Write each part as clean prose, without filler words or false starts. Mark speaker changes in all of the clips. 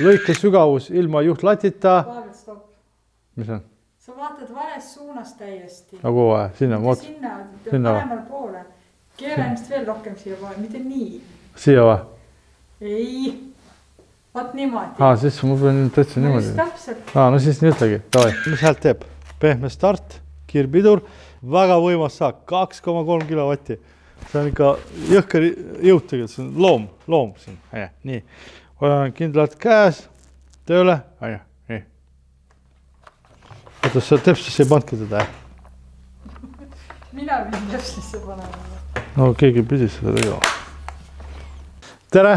Speaker 1: lõike sügavus ilma juhtlatita.
Speaker 2: Pavel, stopp.
Speaker 1: Mis on?
Speaker 2: Sa vaatad vales suunas täiesti.
Speaker 1: Nagu sinna.
Speaker 2: Sinna, paremal poole. Keera ennast veel rohkem siia poole, mitte nii.
Speaker 1: Siia või?
Speaker 2: Ei. Vaat niimoodi.
Speaker 1: Siis ma pean täitsa niimoodi.
Speaker 2: Täpselt.
Speaker 1: No siis nii ütlegi. Mis häält teeb? Pehme start, kiirpidur, väga võimas saak, 2,3 kilovatti. See on ikka jõhker jõud tegelikult, see on loom siin. Nii, olen kindlalt käes, tööle. Nii. Oota, sa tepsisse ei pandki teda,
Speaker 2: Mina pidin tepsisse panema.
Speaker 1: No keegi pidi seda tegema. Tere!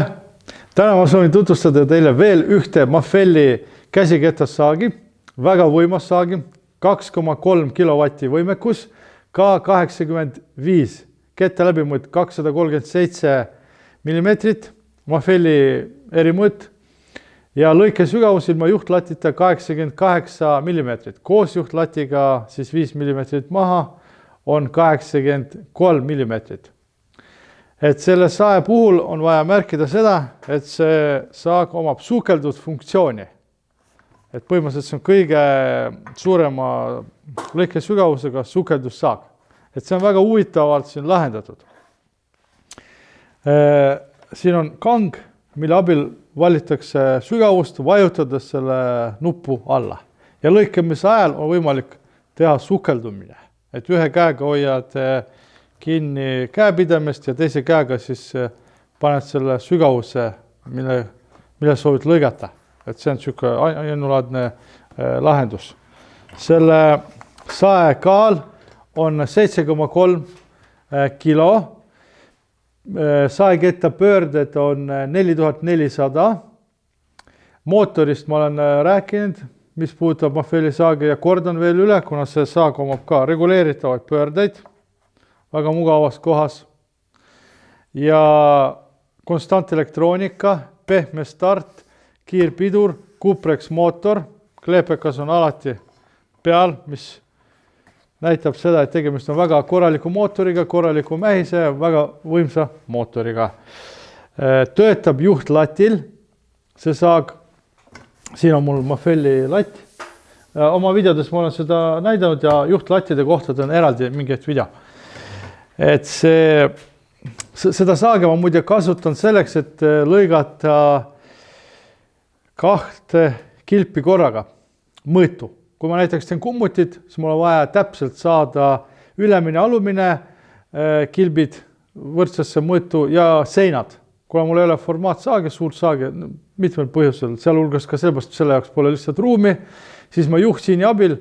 Speaker 1: Täna ma soovin tutvustada teile veel ühte Maffelli käsikettassaagi, väga võimas saagi, 2,3 kilovatti võimekus, K85, ketta läbimõõt 237 millimeetrit, Maffelli erimõõt ja lõike sügavus ilma juhtlatita 88 millimeetrit. Koos juhtlatiga siis 5 millimeetrit maha on 83 millimeetrit. Et selle sae puhul on vaja märkida seda, et see saag omab sukeldud funktsiooni. Et põhimõtteliselt see on kõige suurema lõike sügavusega sukeldussaag. Et see on väga huvitavalt siin lahendatud. Siin on kang, mille abil valitakse sügavust, vajutades selle nuppu alla. Ja lõikemise ajal on võimalik teha sukeldumine. Et ühe käega hoiad kinni käepidemest ja teise käega siis paned selle sügavuse, mille soovid lõigata. Et see on siuke ainulaadne lahendus. Selle sae kaal on 7,3 kilo. Saeketta pöörded on 4400. Mootorist ma olen rääkinud, mis puudutab Maffelli saagi ja kordan veel üle, kuna see saag omab ka reguleeritavaid pöördeid väga mugavas kohas. Ja konstant elektroonika, pehme start, kiirpidur, Cuprex mootor, kleepekas on alati peal, mis näitab seda, et tegemist on väga korraliku mootoriga, korraliku mähise ja väga võimsa mootoriga. Töötab juhtlatil, see saag, siin on mul Maffelli latt. Oma videodes ma olen seda näidanud ja juhtlattide kohta on eraldi mingeid video. Et seda saage ma muide kasutan selleks, et lõigata 2 kilpi korraga mõõtu. Kui ma näiteks teen kummutit, siis mul on vaja täpselt saada ülemine, alumine kilbid võrdsesse mõõtu ja seinad. Kuna mul ei ole formaatsaage, suurt saage, mitmel põhjusel, sealhulgas ka sellepärast, selle jaoks pole lihtsalt ruumi, siis ma juhtsiini abil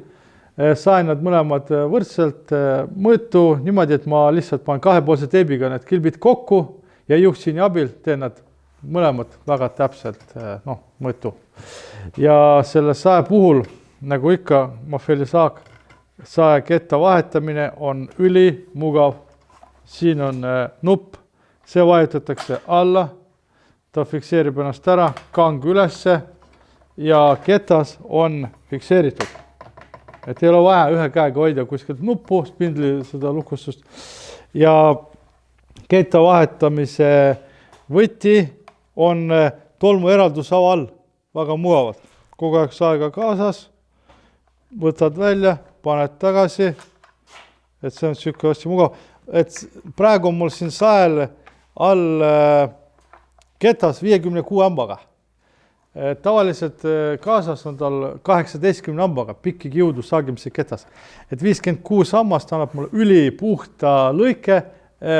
Speaker 1: sain nad mõlemad võrdselt mõõtu niimoodi, et ma lihtsalt panen kahepoolse teibiga need kilbid kokku ja juhtsiini abil teen nad mõlemad väga täpselt mõõtu. Ja selle sae puhul, nagu ikka Maffelli saag, saeketta vahetamine on ülimugav. Siin on nupp, see vajutatakse alla, ta fikseerib ennast ära, kang ülesse ja ketas on fikseeritud. Et ei ole vaja ühe käega hoida kuskilt nuppu, spindli seda lukustust. Ja ketta vahetamise võti on tolmu eraldusava all, väga mugavad. Kogu aeg saega kaasas, võtad välja, paned tagasi, et see on siuke hästi mugav. Et praegu on mul siin sael all ketas 56 ambaga. Tavaliselt kaasas on tal 18 ambaga pikki kiudu saagimise ketas. Et 56 ammast annab mulle ülipuhta lõike,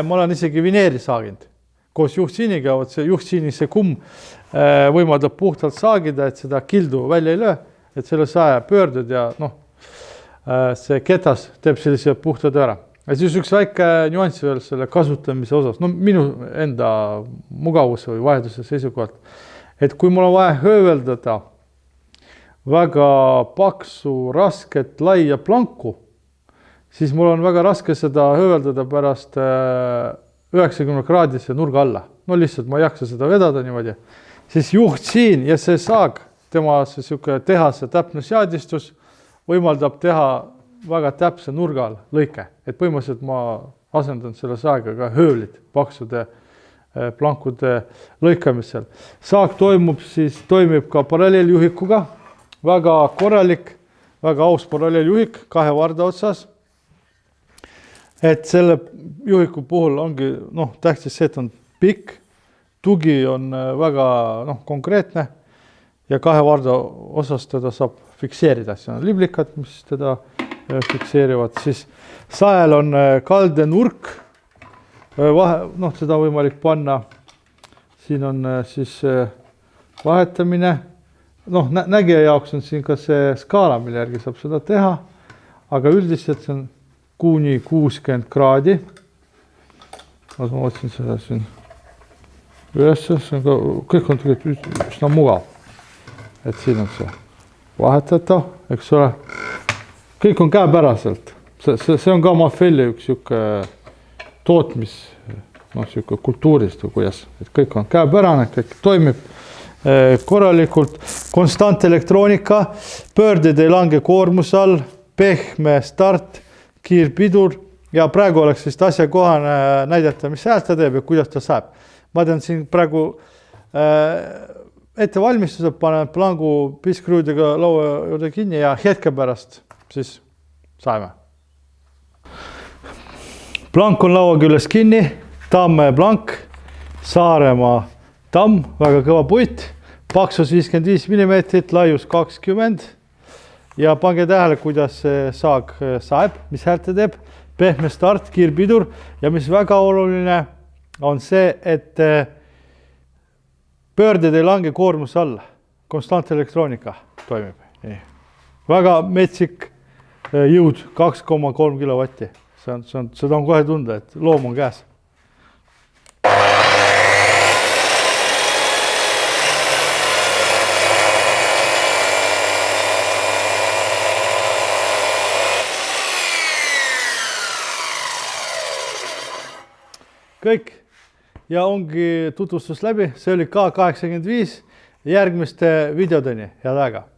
Speaker 1: ma olen isegi vineeri saaginud. Koos juhtsiiniga, see juhtsiini see kumm võimaldab puhtalt saagida, et seda kildu välja ei löö, et selle sae pöörded ja see ketas teeb sellise puhta töö ära. Ja siis üks väike nüanss veel selle kasutamise osas, minu enda mugavuse või vajaduse seisukohalt. Et kui mul on vaja hööveldada väga paksu, rasket, laia planku, siis mul on väga raske seda hööveldada pärast 90 kraadise nurga alla. No lihtsalt ma ei jaksa seda vedada niimoodi. Siis juhtsiin ja see saag, tema see tehase täpne seadistus võimaldab teha väga täpse nurga all lõike. Et põhimõtteliselt ma asendan selle saega ka höövlid paksude plankude lõikamisel. Saag toimib ka paralleeljuhikuga, väga korralik, väga aus paralleeljuhik 2 varda otsas. Et selle juhiku puhul ongi tähtis see, et on pikk, tugi on väga konkreetne ja 2 varda osas teda saab fikseerida. See on liblikad, mis teda fikseerivad. Siis sael on kaldenurk, seda võimalik panna. Siin on siis vahetamine. Nägija jaoks on siin ka see skaala, mille järgi saab seda teha, aga üldiselt see on kuni 60 kraadi. Ma otsin seda siin üles, kõik on tegelikult üsna mugav. Et siin on see vahetatav, eks ole. Kõik on käepäraselt. See on ka Mafelli üks tootmis kultuurist või kuidas. Et kõik on käepärane, kõik toimib korralikult. Konstant elektroonika, pöörded ei lange koormuse all, pehme start, kiirpidur ja praegu oleks vist asjakohane näidata, mis häält ta teeb ja kuidas ta saab. Ma tean siin praegu ettevalmistused, panen plangu piskruudega laua juurde kinni ja hetke pärast siis saime. Plank on laua küljes kinni, Tamme plank, Saaremaa tamm, väga kõva puit, paksus 55 mm, laius 20 ja pange tähele, kuidas see saag saeb, mis häält ta teeb, pehme start, kiirpidur ja mis väga oluline on see, et pöörded ei lange koormuse alla, konstant elektroonika toimib. Nii. Väga metsik jõud 2,3 kilovatti. Seda on kohe tunda, et loom on käes. Kõik ja ongi tutvustus läbi, see oli K85 järgmiste videodeni, head aega!